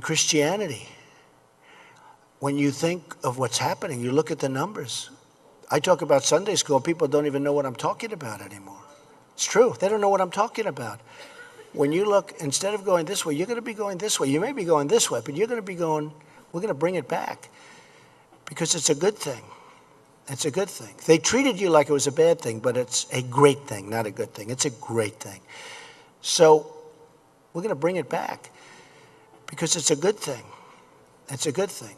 Christianity, when you think of what's happening, you look at the numbers. I talk about Sunday school, people don't even know what I'm talking about anymore. It's true, they don't know what I'm talking about. When you look, instead of going this way, you're going to be going this way. You may be going this way, but you're going to be going, we're going to bring it back because it's a good thing. It's a good thing. They treated you like it was a bad thing, but it's a great thing, not a good thing. It's a great thing. So we're going to bring it back because it's a good thing. It's a good thing.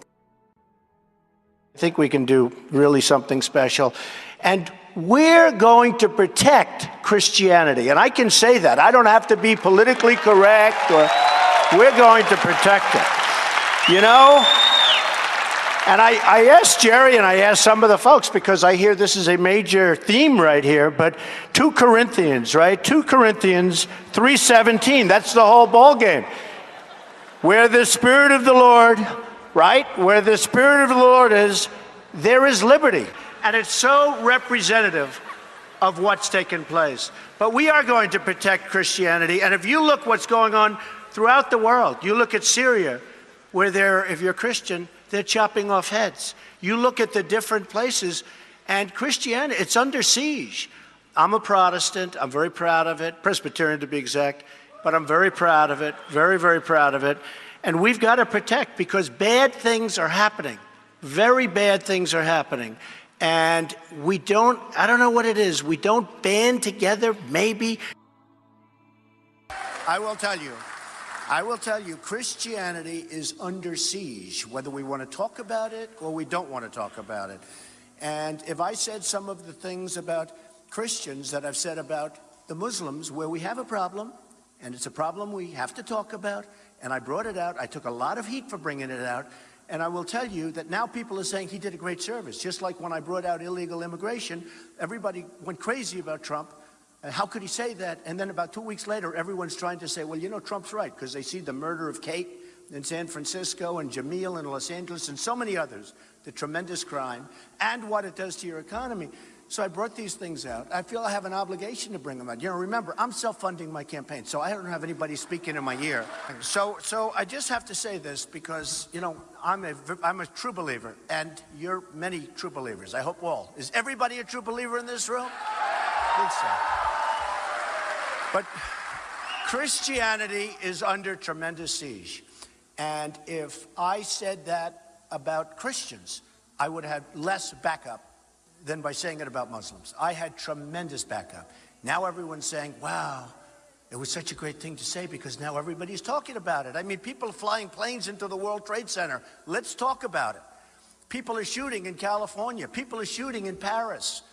I think we can do really something special. And we're going to protect Christianity. And I can say that. I don't have to be politically correct, or we're going to protect it. You know? And I asked Jerry and I asked some of the folks, because I hear this is a major theme right here, but 2 Corinthians, right? 2 Corinthians 3:17, that's the whole ball game. Where the Spirit of the Lord, right? Where the Spirit of the Lord is, there is liberty. And it's so representative of what's taken place. But we are going to protect Christianity. And if you look what's going on throughout the world, you look at Syria, where if you're Christian, they're chopping off heads. You look at the different places, and Christianity, it's under siege. I'm a Protestant. I'm very proud of it. Presbyterian, to be exact. But I'm very proud of it. Very, very proud of it. And we've got to protect, because bad things are happening. Very bad things are happening. And we don't, I don't know what it is. We don't band together, maybe. I will tell you, Christianity is under siege, whether we want to talk about it or we don't want to talk about it. And if I said some of the things about Christians that I've said about the Muslims, where we have a problem, and it's a problem we have to talk about, and I brought it out, I took a lot of heat for bringing it out, and I will tell you that now people are saying he did a great service. Just like when I brought out illegal immigration, everybody went crazy about Trump. How could he say that? And then about 2 weeks later, everyone's trying to say, well, you know, Trump's right, because they see the murder of Kate in San Francisco and Jamil in Los Angeles and so many others, the tremendous crime, and what it does to your economy. So I brought these things out. I feel I have an obligation to bring them out. You know, remember, I'm self-funding my campaign, so I don't have anybody speaking in my ear. So I just have to say this because, you know, I'm a true believer, and you're many true believers. I hope all. Is everybody a true believer in this room? I think so. But Christianity is under tremendous siege. And if I said that about Christians, I would have less backup than by saying it about Muslims. I had tremendous backup. Now everyone's saying, wow, it was such a great thing to say because now everybody's talking about it. I mean, people are flying planes into the World Trade Center. Let's talk about it. People are shooting in California. People are shooting in Paris.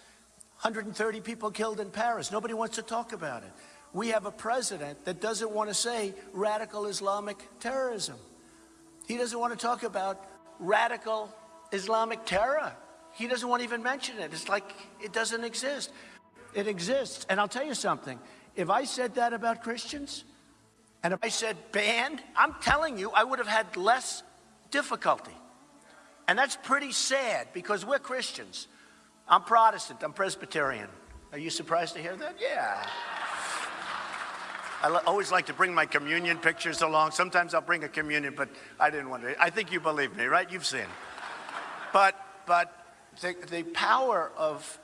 130 people killed in Paris. Nobody wants to talk about it. We have a president that doesn't want to say radical Islamic terrorism. He doesn't want to talk about radical Islamic terror. He doesn't want to even mention it. It's like it doesn't exist. It exists. And I'll tell you something. If I said that about Christians, and if I said banned, I'm telling you, I would have had less difficulty. And that's pretty sad because we're Christians. I'm Protestant. I'm Presbyterian. Are you surprised to hear that? Yeah. I always like to bring my communion pictures along. Sometimes I'll bring a communion, but I didn't want to. I think you believe me, right? You've seen. But the power of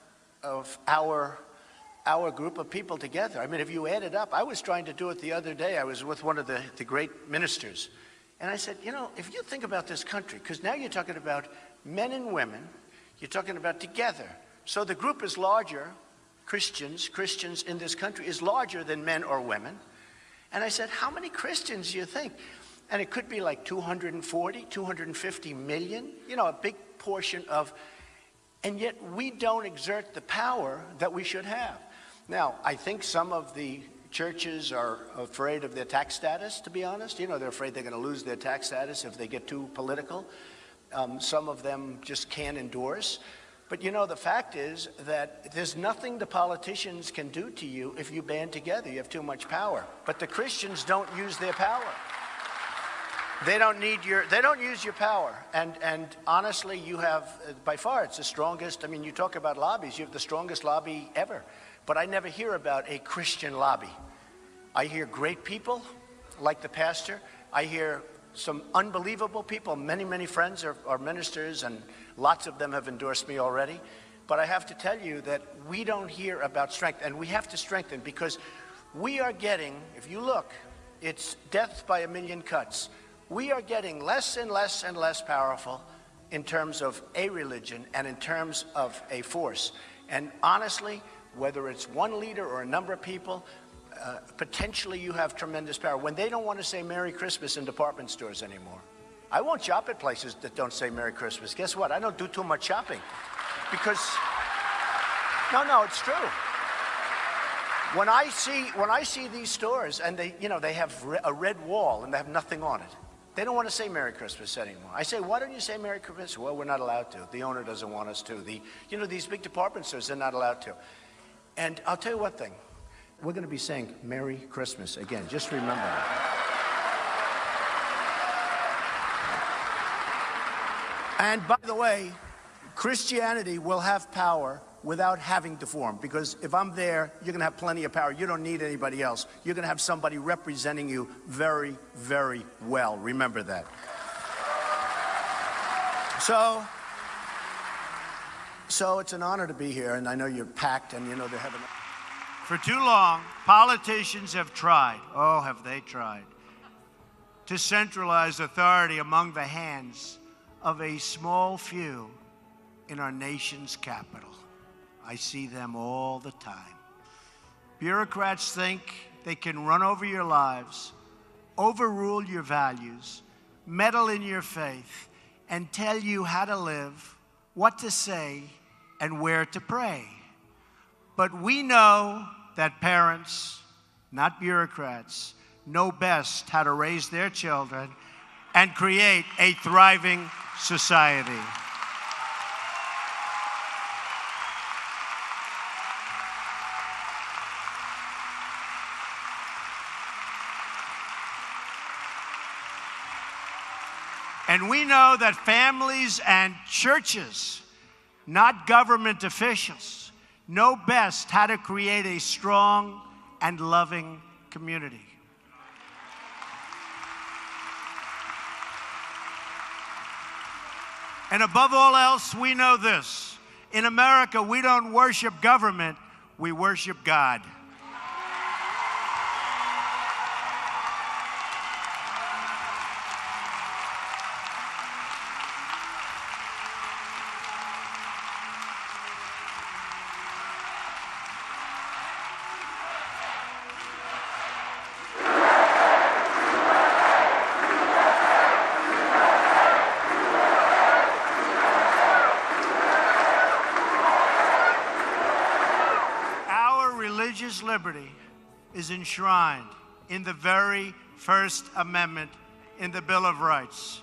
our group of people together. I mean, if you add it up, I was trying to do it the other day. I was with one of the great ministers. And I said, you know, if you think about this country, because now you're talking about men and women, you're talking about together. So the group is larger, Christians in this country is larger than men or women. And I said, how many Christians do you think? And it could be like 240, 250 million, you know, a big portion of, and yet we don't exert the power that we should have. Now, I think some of the churches are afraid of their tax status, to be honest. You know, they're afraid they're going to lose their tax status if they get too political. Some of them just can't endorse. But you know, the fact is that there's nothing the politicians can do to you if you band together. You have too much power. But the Christians don't use their power. They don't use your power. And honestly, you have, by far, it's the strongest. I mean, you talk about lobbies, you have the strongest lobby ever. But I never hear about a Christian lobby. I hear great people, like the pastor. I hear some unbelievable people. Many, many friends are ministers, and lots of them have endorsed me already. But I have to tell you that we don't hear about strength, and we have to strengthen, because we are getting, if you look, it's death by a million cuts. We are getting less and less and less powerful in terms of a religion and in terms of a force. And honestly, whether it's one leader or a number of people, potentially you have tremendous power. When they don't want to say Merry Christmas in department stores anymore, I won't shop at places that don't say Merry Christmas. Guess what? I don't do too much shopping, because no, it's true. When I see these stores and they have a red wall and they have nothing on it, they don't want to say Merry Christmas anymore. I say, why don't you say Merry Christmas? Well, we're not allowed to. The owner doesn't want us to. These big department stores, they're not allowed to. And I'll tell you one thing. We're going to be saying Merry Christmas again. Just remember that. And by the way, Christianity will have power without having to form, because if I'm there, you're going to have plenty of power. You don't need anybody else. You're going to have somebody representing you very, very well. Remember that. So it's an honor to be here, and I know you're packed, and they're having... For too long, politicians have tried, oh, have they tried, to centralize authority among the hands of a small few in our nation's capital. I see them all the time. Bureaucrats think they can run over your lives, overrule your values, meddle in your faith, and tell you how to live, what to say, and where to pray. But we know that parents, not bureaucrats, know best how to raise their children and create a thriving society. And we know that families and churches, not government officials, know best how to create a strong and loving community. And above all else, we know this. In America, we don't worship government, we worship God. Religious liberty is enshrined in the very First Amendment in the Bill of Rights.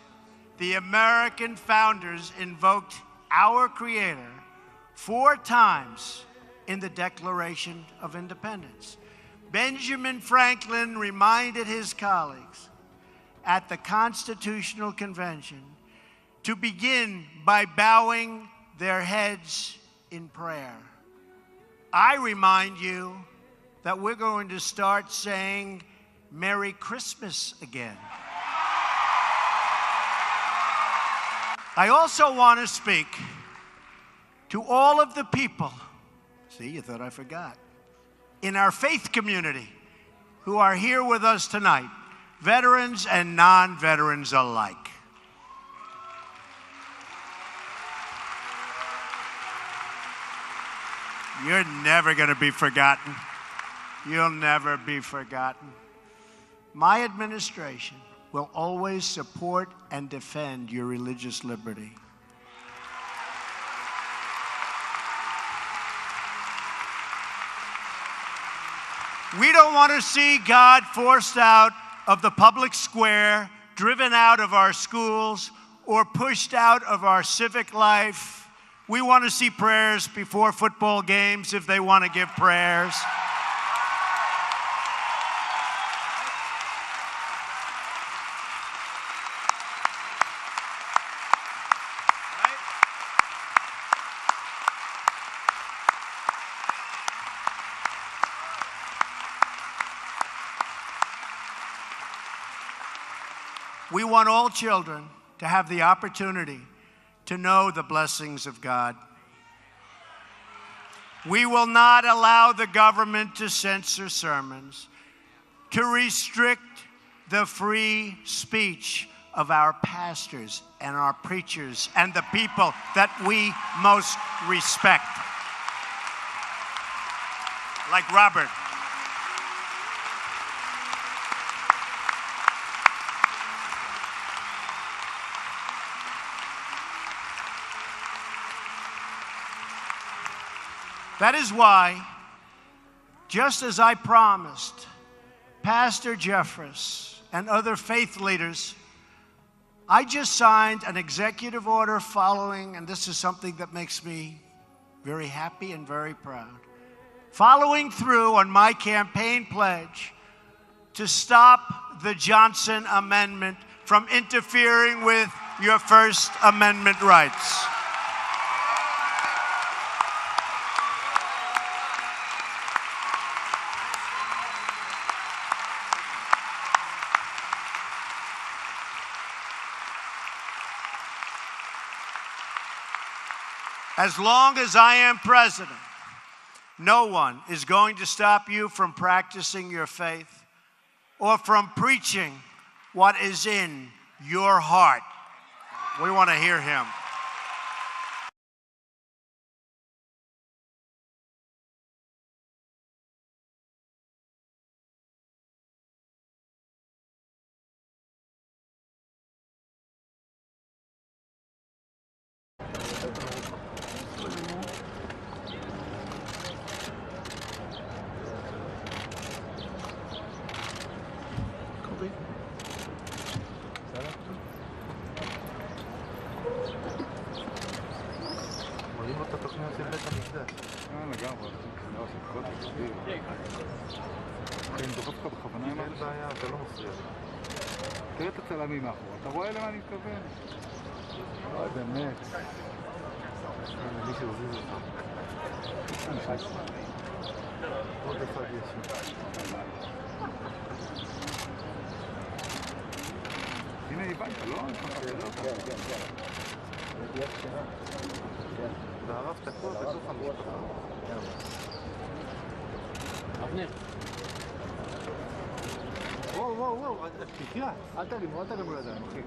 The American founders invoked our Creator 4 times in the Declaration of Independence. Benjamin Franklin reminded his colleagues at the Constitutional Convention to begin by bowing their heads in prayer. I remind you that we're going to start saying Merry Christmas again. I also want to speak to all of the people, see, you thought I forgot, in our faith community who are here with us tonight, veterans and non-veterans alike. You're never going to be forgotten. You'll never be forgotten. My administration will always support and defend your religious liberty. We don't want to see God forced out of the public square, driven out of our schools, or pushed out of our civic life. We want to see prayers before football games if they want to give prayers. We want all children to have the opportunity to know the blessings of God. We will not allow the government to censor sermons, to restrict the free speech of our pastors and our preachers and the people that we most respect. Like Robert. That is why, just as I promised Pastor Jeffress and other faith leaders, I just signed an executive order following, and this is something that makes me very happy and very proud, following through on my campaign pledge to stop the Johnson Amendment from interfering with your First Amendment rights. As long as I am president, no one is going to stop you from practicing your faith or from preaching what is in your heart. We want to hear him. רואים את התוכניות של בית המקדש. לגמרי, לא, זה כל תקשיב. אני דוחף לך בכוונה עם אין בעיה, אתה לא מפריע. תראה את הצלמים מאחורה, אתה רואה למה אני מתכוון? אוי, באמת. הנה, מישהו הוביל אותך. עוד אחד יש. הנה, הבנת, לא? כן. וערבת הכל בתוך המשפחה. אבנר. וואו, תחיה. אל תרימו ידיים, אחי.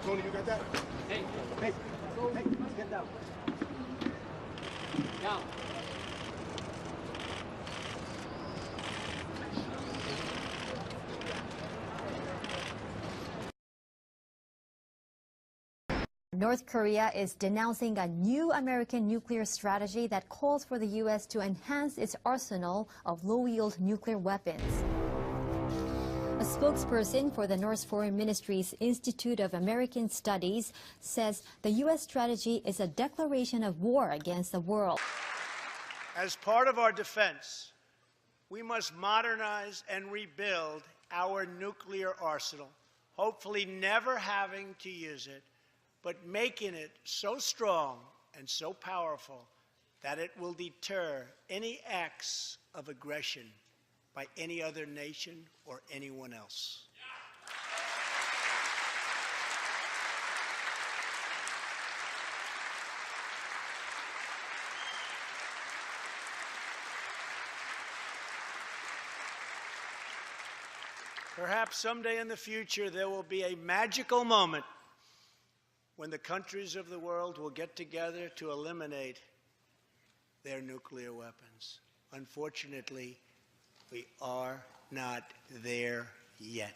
Tony, you got that? Hey, hey, hey, let's get down. Down. North Korea is denouncing a new American nuclear strategy that calls for the U.S. to enhance its arsenal of low-yield nuclear weapons. A spokesperson for the North Foreign Ministry's Institute of American Studies says the U.S. strategy is a declaration of war against the world. As part of our defense, we must modernize and rebuild our nuclear arsenal, hopefully never having to use it, but making it so strong and so powerful that it will deter any acts of aggression by any other nation or anyone else. Perhaps someday in the future there will be a magical moment when the countries of the world will get together to eliminate their nuclear weapons. Unfortunately, we are not there yet.